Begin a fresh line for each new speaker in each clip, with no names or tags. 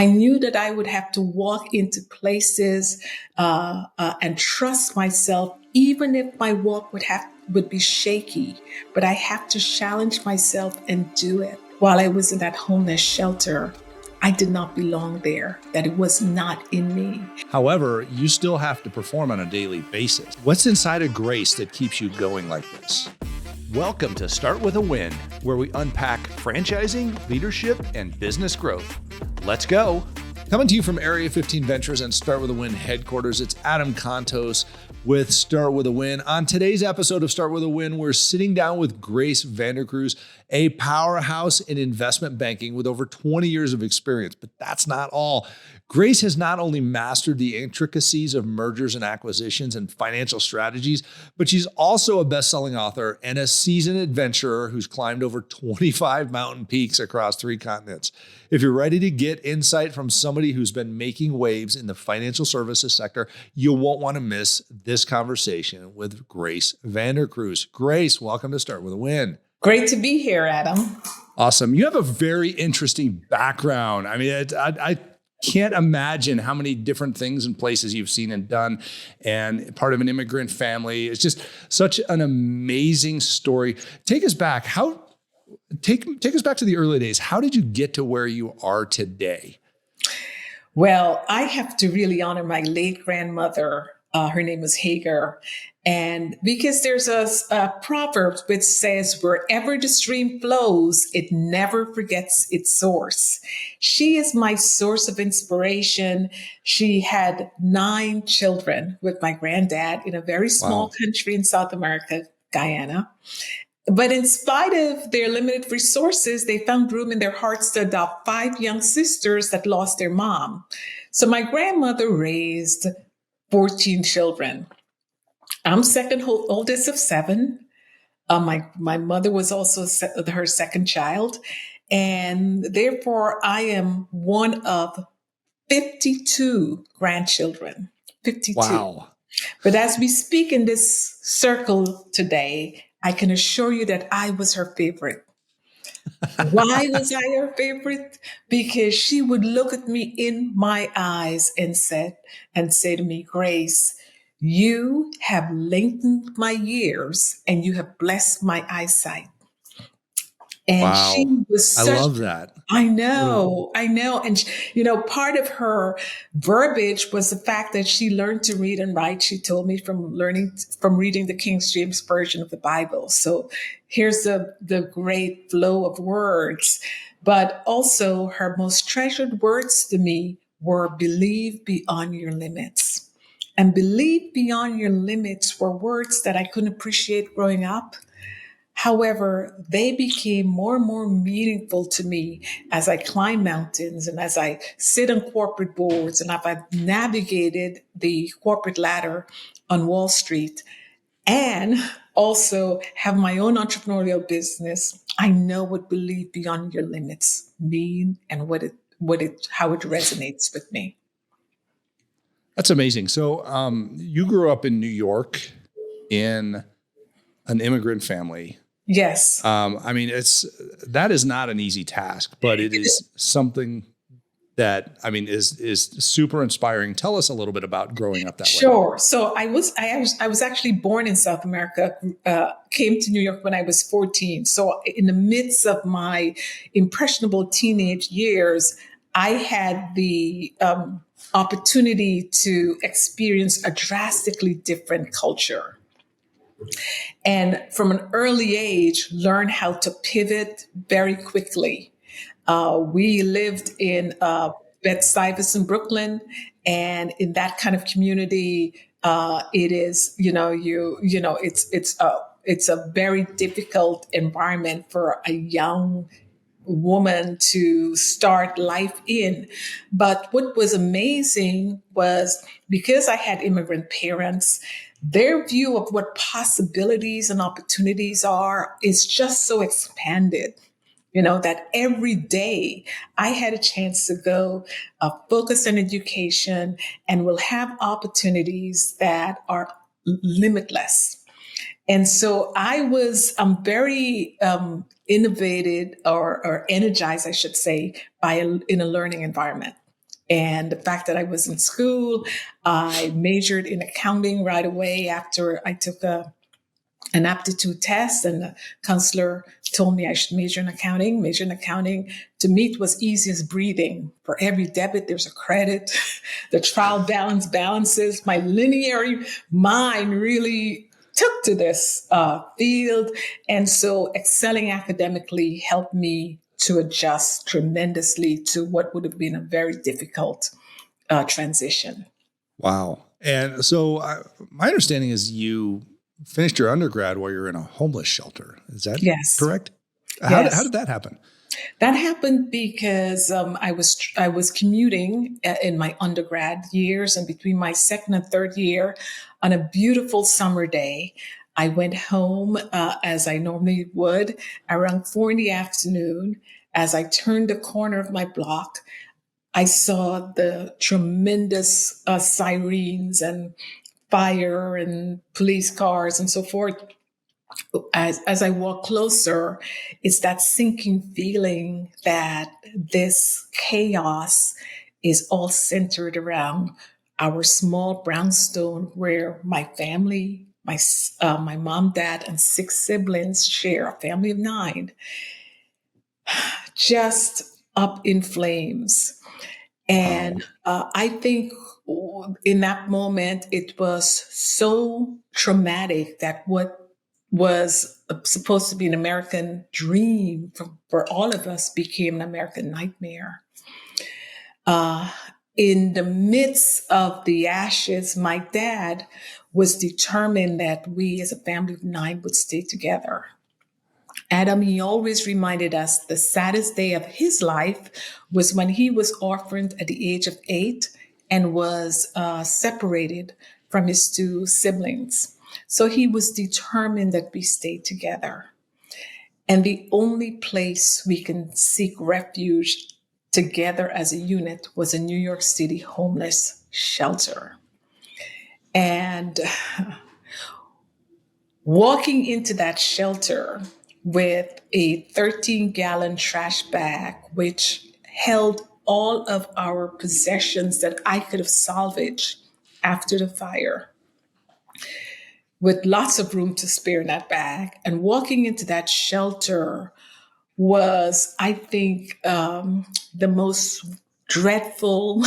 I knew that I would have to walk into places and trust myself, even if my walk would be shaky. But I have to challenge myself and do it. While I was in that homeless shelter, I did not belong there, that it was not in me.
However, you still have to perform on a daily basis. What's inside of Grace that keeps you going like this? Welcome to Start With a Win, where we unpack franchising, leadership, and business growth. Let's go. Coming to you from Area 15 Ventures and Start With a Win headquarters, it's Adam Contos with Start With a Win. On today's episode of Start With a Win, we're sitting down with Grace Vandercruze, a powerhouse in investment banking with over 20 years of experience. But that's not all. Grace has not only mastered the intricacies of mergers and acquisitions and financial strategies, but she's also a best-selling author and a seasoned adventurer who's climbed over 25 mountain peaks across 3 continents. If you're ready to get insight from somebody who's been making waves in the financial services sector, you won't want to miss this conversation with Grace Vandercruze. Grace, welcome to Start With a Win.
Great to be here, Adam.
Awesome. You have a very interesting background. I mean, I can't imagine how many different things and places you've seen and done, and part of an immigrant family. It's just such an amazing story. Take us back. Take us back to the early days. How did you get to where you are today?
Well, I have to really honor my late grandmother. Her name was Hagar. And because there's a proverb which says, wherever the stream flows, it never forgets its source. She is my source of inspiration. She had 9 children with my granddad in a very small country in South America, Guyana. But in spite of their limited resources, they found room in their hearts to adopt 5 young sisters that lost their mom. So my grandmother raised 14 children. I'm second oldest of 7. My mother was also her second child. And therefore, I am one of 52 grandchildren. 52.
Wow.
But as we speak in this circle today, I can assure you that I was her favorite. Why was I her favorite? Because she would look at me in my eyes and say to me, Grace, you have lengthened my years and you have blessed my eyesight. And she was
I love that.
I know. And, part of her verbiage was the fact that she learned to read and write. She told me from reading the King James Version of the Bible. So here's the great flow of words. But also her most treasured words to me were believe beyond your limits. And believe beyond your limits were words that I couldn't appreciate growing up. However, they became more and more meaningful to me as I climb mountains and as I sit on corporate boards and I've navigated the corporate ladder on Wall Street and also have my own entrepreneurial business. I know what believe beyond your limits mean and how it resonates with me.
That's amazing. So you grew up in New York in an immigrant family.
Yes.
That is not an easy task, but it is something that, is super inspiring. Tell us a little bit about growing up that way.
Sure. So I was actually born in South America, came to New York when I was 14. So in the midst of my impressionable teenage years, I had the opportunity to experience a drastically different culture. And from an early age, learn how to pivot very quickly. We lived in Bed-Stuy, Brooklyn, and in that kind of community, it is, it's a very difficult environment for a young woman to start life in. But what was amazing was because I had immigrant parents, their view of what possibilities and opportunities are is just so expanded, that every day I had a chance to go focus on education and will have opportunities that are limitless. And so I was very innovated or energized, I should say, in a learning environment. And the fact that I was in school, I majored in accounting right away after I took an aptitude test, and the counselor told me I should major in accounting. Major in accounting to me it was easy as breathing. For every debit, there's a credit. The trial balance balances. My linear mind really took to this field. And so excelling academically helped me to adjust tremendously to what would have been a very difficult transition.
Wow. And so my understanding is you finished your undergrad while you're in a homeless shelter. Is that
Yes.
correct? How
Yes.
did that happen?
That happened because I was commuting in my undergrad years, and between my second and third year, on a beautiful summer day, I went home as I normally would around 4 in the afternoon. As I turned the corner of my block, I saw the tremendous sirens and fire and police cars and so forth. As I walk closer, it's that sinking feeling that this chaos is all centered around our small brownstone where my family, my mom, dad, and 6 siblings share a family of 9, just up in flames.
Wow.
And I think in that moment, it was so traumatic that what was supposed to be an American dream for all of us became an American nightmare. Uh, in the midst of the ashes, my dad was determined that we as a family of 9 would stay together. Adam, he always reminded us the saddest day of his life was when he was orphaned at the age of 8 and was separated from his 2 siblings. So he was determined that we stay together. And the only place we can seek refuge together as a unit was a New York City homeless shelter. And walking into that shelter with a 13-gallon trash bag, which held all of our possessions that I could have salvaged after the fire, with lots of room to spare in that bag. And walking into that shelter was, I think, the most dreadful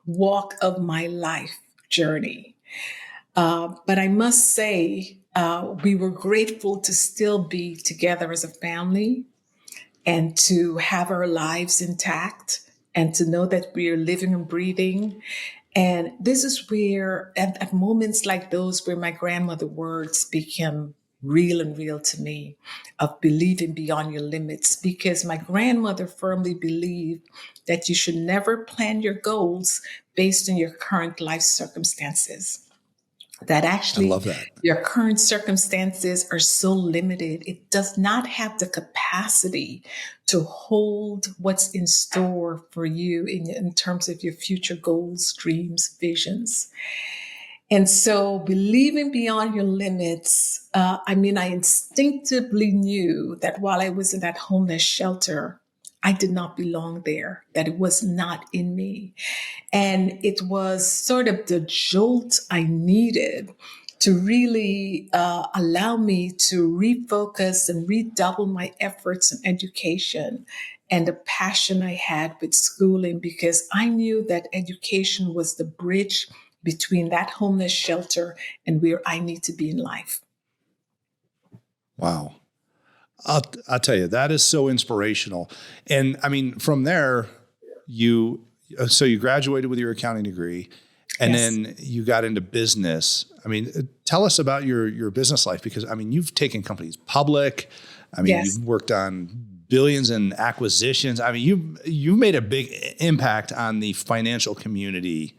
walk of my life journey. But I must say, we were grateful to still be together as a family and to have our lives intact and to know that we are living and breathing. And this is where, at moments like those, where my grandmother's words became real and real to me, of believing beyond your limits, because my grandmother firmly believed that you should never plan your goals based on your current life circumstances. That
I
actually
love that.
your current circumstances are so limited. It does not have the capacity to hold what's in store for you in terms of your future goals, dreams, visions. And so believing beyond your limits, I instinctively knew that while I was in that homeless shelter, I did not belong there, that it was not in me. And it was sort of the jolt I needed to really allow me to refocus and redouble my efforts in education and the passion I had with schooling, because I knew that education was the bridge between that homeless shelter and where I need to be in life.
Wow. I'll tell you, that is so inspirational. And I mean, from there, so you graduated with your accounting degree and
Yes.
then you got into business. I mean, tell us about your business life, because I mean, you've taken companies public. I mean,
Yes.
you've worked on billions in acquisitions. I mean, you made a big impact on the financial community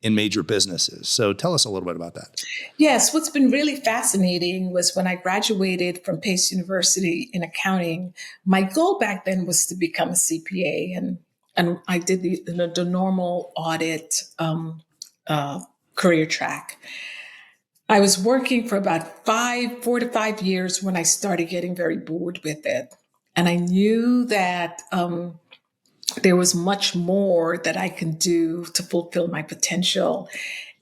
in major businesses. So tell us a little bit about that.
Yes, what's been really fascinating was when I graduated from Pace University in accounting, my goal back then was to become a CPA, and I did the normal audit career track. I was working for about 4 to 5 years when I started getting very bored with it. And I knew that there was much more that I can do to fulfill my potential.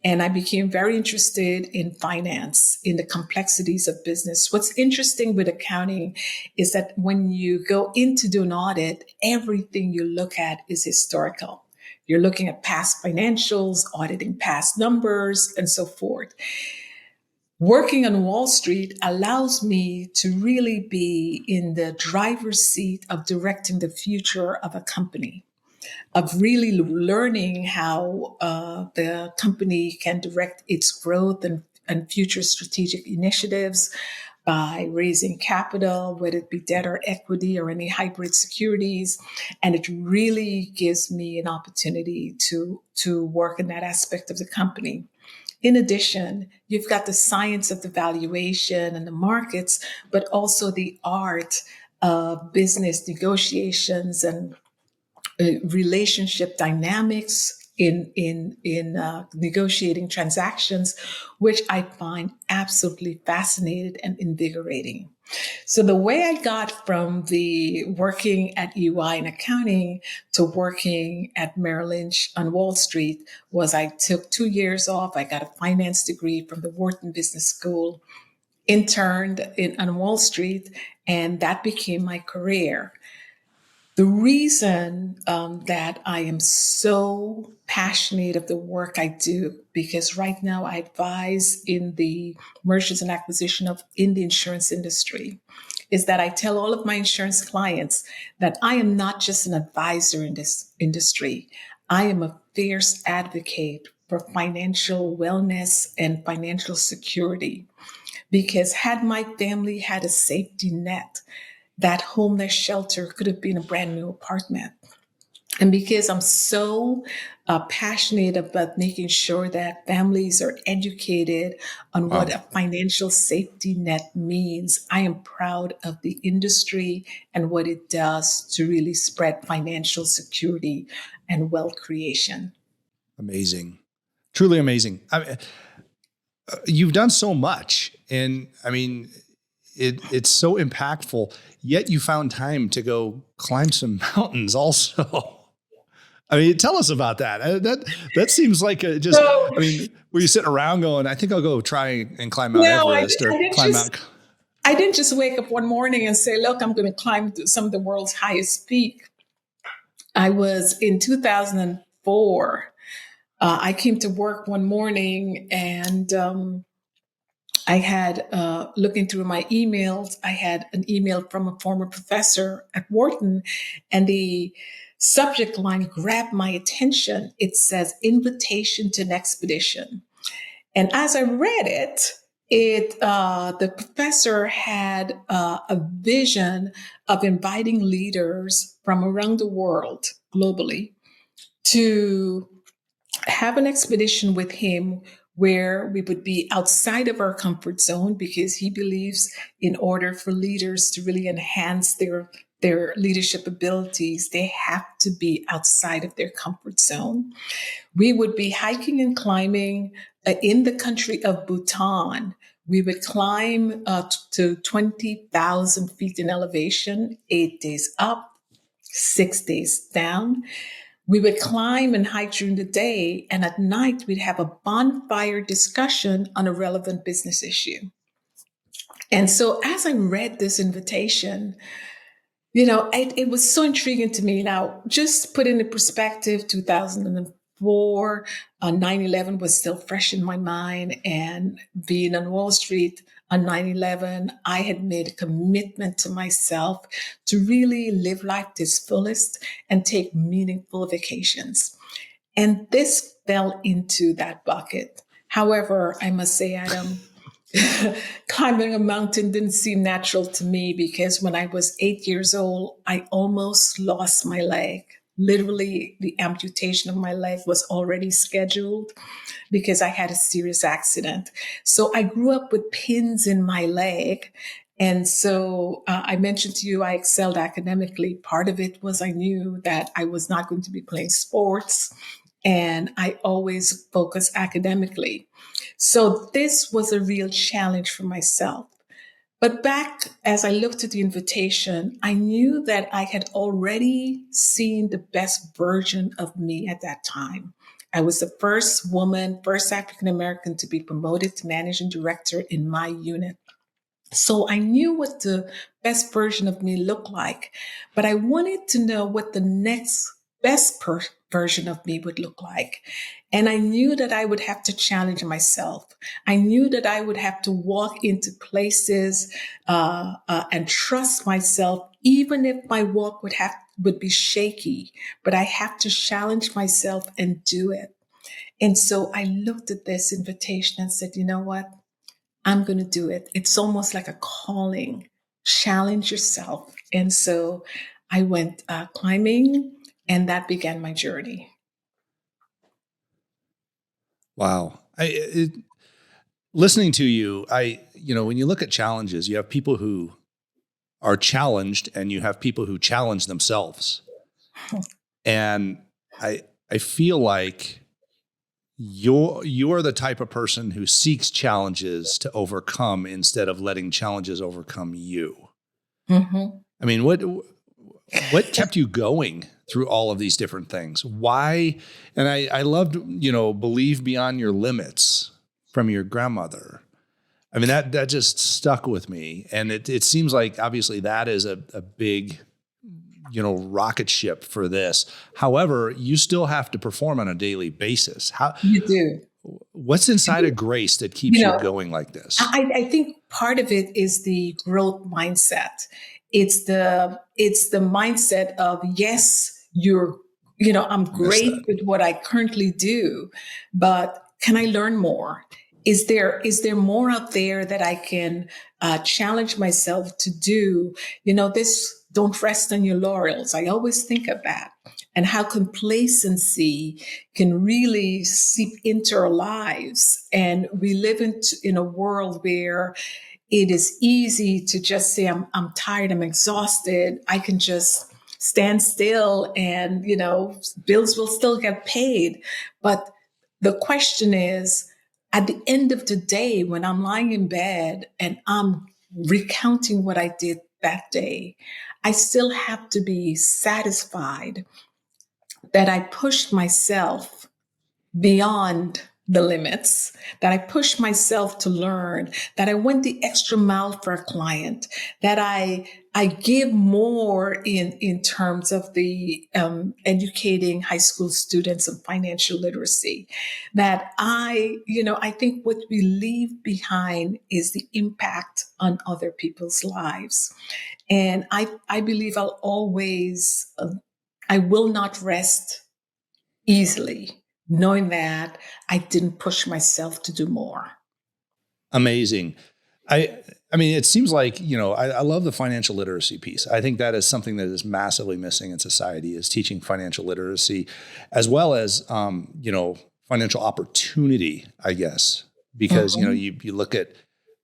And I became very interested in finance, in the complexities of business. What's interesting with accounting is that when you go in to do an audit, everything you look at is historical. You're looking at past financials, auditing past numbers, and so forth. Working on Wall Street allows me to really be in the driver's seat of directing the future of a company, of really learning how the company can direct its growth and future strategic initiatives by raising capital, whether it be debt or equity or any hybrid securities. And it really gives me an opportunity to work in that aspect of the company. In addition, you've got the science of the valuation and the markets, but also the art of business negotiations and relationship dynamics in negotiating transactions, which I find absolutely fascinating and invigorating. So the way I got from the working at EY in accounting to working at Merrill Lynch on Wall Street was I took 2 years off. I got a finance degree from the Wharton Business School, on Wall Street, and that became my career. The reason that I am so passionate of the work I do, because right now I advise in the mergers and acquisition of in the insurance industry, is that I tell all of my insurance clients that I am not just an advisor in this industry. I am a fierce advocate for financial wellness and financial security. Because had my family had a safety net, that homeless shelter could have been a brand new apartment. And because I'm so passionate about making sure that families are educated on what
Wow.
a financial safety net means, I am proud of the industry and what it does to really spread financial security and wealth creation.
Amazing. Truly amazing. You've done so much, and I mean, it's so impactful, yet you found time to go climb some mountains also. I mean, tell us about that. That seems like
So,
I mean, were you sitting around going, I think I'll go try and climb Mount
no,
Everest or climb Mount.
I didn't just wake up one morning and say, look, I'm going to climb some of the world's highest peak. I was in 2004. I came to work one morning and I had, looking through my emails, I had an email from a former professor at Wharton, and the subject line grabbed my attention. It says, invitation to an expedition. And as I read it, the professor had a vision of inviting leaders from around the world globally to have an expedition with him where we would be outside of our comfort zone, because he believes in order for leaders to really enhance their leadership abilities, they have to be outside of their comfort zone. We would be hiking and climbing in the country of Bhutan. We would climb to 20,000 feet in elevation, 8 days up, 6 days down. We would climb and hike during the day, and at night we'd have a bonfire discussion on a relevant business issue. And so as I read this invitation, it was so intriguing to me. Now, just put into perspective, 2004, 9/11 was still fresh in my mind. And being on Wall Street on 9/11, I had made a commitment to myself to really live life to its fullest and take meaningful vacations. And this fell into that bucket. However, I must say, Adam, climbing a mountain didn't seem natural to me, because when I was 8 years old, I almost lost my leg. Literally, the amputation of my leg was already scheduled because I had a serious accident. So I grew up with pins in my leg. And so I mentioned to you, I excelled academically. Part of it was I knew that I was not going to be playing sports, and I always focused academically. So this was a real challenge for myself. But back as I looked at the invitation, I knew that I had already seen the best version of me at that time. I was the first woman, first African American to be promoted to managing director in my unit. So I knew what the best version of me looked like, but I wanted to know what the next version of me would look like. And I knew that I would have to challenge myself. I knew that I would have to walk into places and trust myself, even if my walk would be shaky. But I have to challenge myself and do it. And so I looked at this invitation and said, you know what? I'm going to do it. It's almost like a calling. Challenge yourself. And so I went climbing, and that began my journey.
Wow. Listening to you, when you look at challenges, you have people who are challenged and you have people who challenge themselves. And I feel like you're the type of person who seeks challenges to overcome instead of letting challenges overcome you.
Mm-hmm.
I mean, what kept you going through all of these different things? Why? And I loved, believe beyond your limits from your grandmother. I mean, that just stuck with me. And it seems like obviously that is a big, rocket ship for this. However, you still have to perform on a daily basis.
You do.
What's inside of Grace that keeps you going like this?
I think part of it is the growth mindset. It's the mindset of, yes, I'm great with what I currently do, but can I learn more? Is there more out there that I can challenge myself to do? This, don't rest on your laurels. I always think of that, and how complacency can really seep into our lives. And we live in a world where it is easy to just say, I'm tired, I'm exhausted. I can just stand still and, bills will still get paid. But the question is, at the end of the day, when I'm lying in bed and I'm recounting what I did that day, I still have to be satisfied that I pushed myself beyond the limits, that I pushed myself to learn, that I went the extra mile for a client, that I give more in terms of the educating high school students of financial literacy, that I think what we leave behind is the impact on other people's lives. And I believe I will not rest easily, knowing that I didn't push myself to do more.
Amazing. I mean, it seems like, I love the financial literacy piece. I think that is something that is massively missing in society, is teaching financial literacy, as well as, financial opportunity, I guess, because, you look at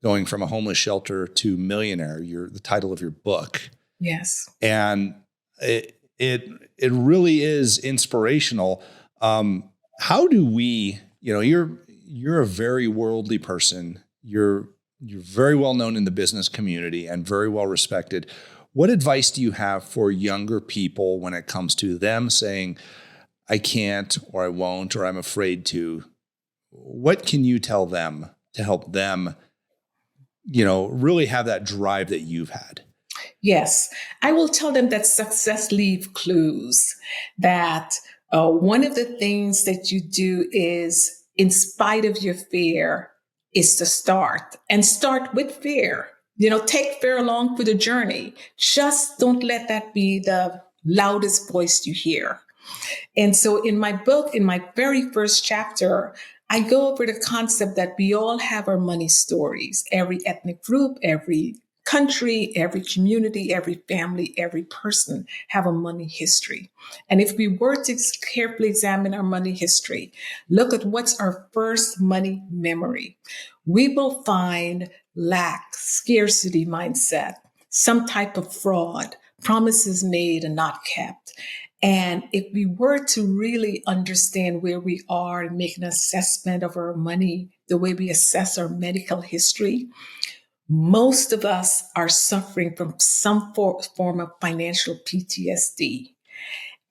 going from a homeless shelter to Millionaire, the title of your book.
Yes.
And it really is inspirational. How do we, you're a very worldly person. You're very well known in the business community and very well respected. What advice do you have for younger people when it comes to them saying, I can't, or I won't, or I'm afraid to? What can you tell them to help them, really have that drive that you've had?
Yes, I will tell them that success leaves clues, that one of the things that you do is, in spite of your fear, is to start, and start with fear. Take fear along for the journey. Just don't let that be the loudest voice you hear. And so in my book, in my very first chapter, I go over the concept that we all have our money stories. Every ethnic group, every country, every community, every family, every person have a money history. And if we were to carefully examine our money history, look at what's our first money memory, we will find lack, scarcity mindset, some type of fraud, promises made and not kept. And if we were to really understand where we are and make an assessment of our money, the way we assess our medical history, Most of us are suffering from some form of financial PTSD.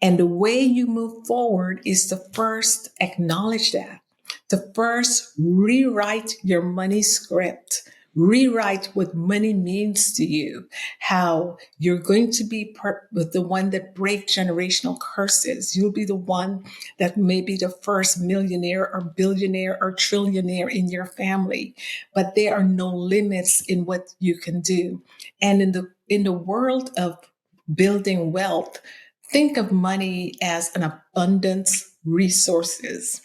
And the way you move forward is to first acknowledge that, to first rewrite your money script, rewrite what money means to you, how you're going to be the one that break generational curses. You'll be the one that may be the first millionaire or billionaire or trillionaire in your family, but there are no limits in what you can do. And in the world of building wealth, think of money as an abundance resources.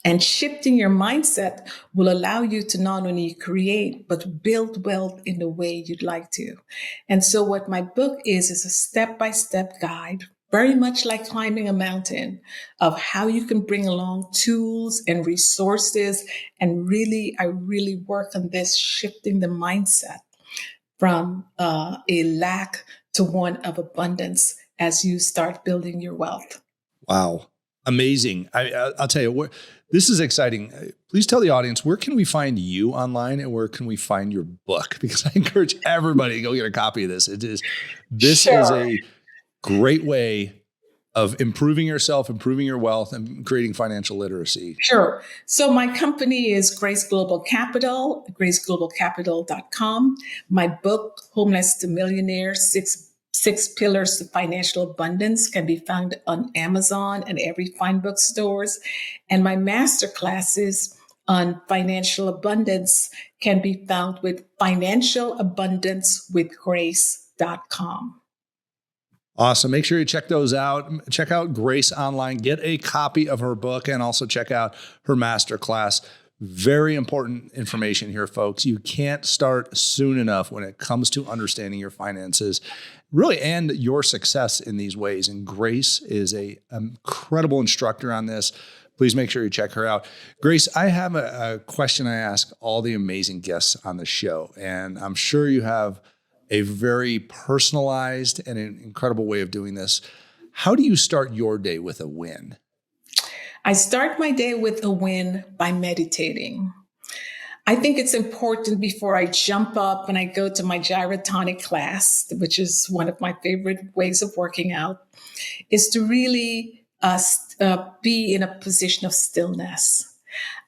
And shifting your mindset will allow you to not only create, but build wealth in the way you'd like to. And so what my book is a step-by-step guide, very much like climbing a mountain, of how you can bring along tools and resources. And I really work on this, shifting the mindset from a lack to one of abundance as you start building your wealth.
Wow. Amazing. I'll tell you, this is exciting. Please tell the audience, where can we find you online and where can we find your book? Because I encourage everybody to go get a copy of this. This is a great way of improving yourself, improving your wealth, and creating financial literacy.
Sure. So my company is Grace Global Capital, graceglobalcapital.com. My book, Homeless to Millionaire, Six Pillars to Financial Abundance, can be found on Amazon and every fine bookstores. And my master classes on financial abundance can be found with financialabundancewithgrace.com.
Awesome. Make sure you check those out. Check out Grace online. Get a copy of her book and also check out her masterclass. Very important information here, folks. You can't start soon enough when it comes to understanding your finances, really, and your success in these ways. And Grace is an incredible instructor on this. Please make sure you check her out. Grace, I have a question I ask all the amazing guests on the show, and I'm sure you have a very personalized and an incredible way of doing this. How do you start your day with a win?
I start my day with a win by meditating. I think it's important before I jump up and I go to my gyrotonic class, which is one of my favorite ways of working out, is to really be in a position of stillness.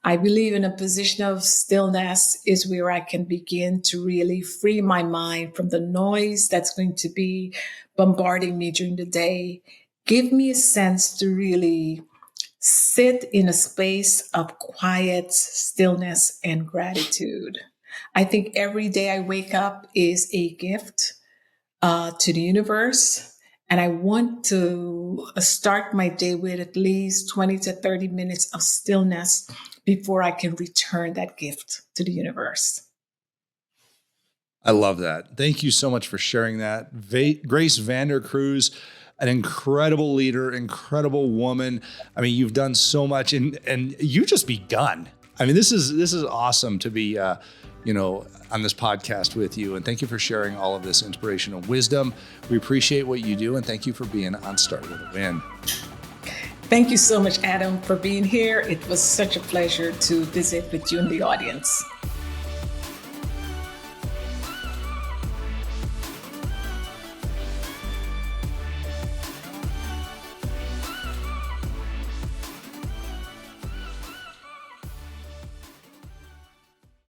I believe in a position of stillness is where I can begin to really free my mind from the noise that's going to be bombarding me during the day. Give me a sense to really sit in a space of quiet, stillness, and gratitude. I think every day I wake up is a gift to the universe. And I want to start my day with at least 20 to 30 minutes of stillness before I can return that gift to the universe.
I love that. Thank you so much for sharing that. Grace Vandercruze, an incredible leader, incredible woman. I mean, you've done so much and you just begun. I mean, this is awesome to be, on this podcast with you. And thank you for sharing all of this inspirational wisdom. We appreciate what you do. And thank you for being on Start With a Win.
Thank you so much, Adam, for being here. It was such a pleasure to visit with you and the audience.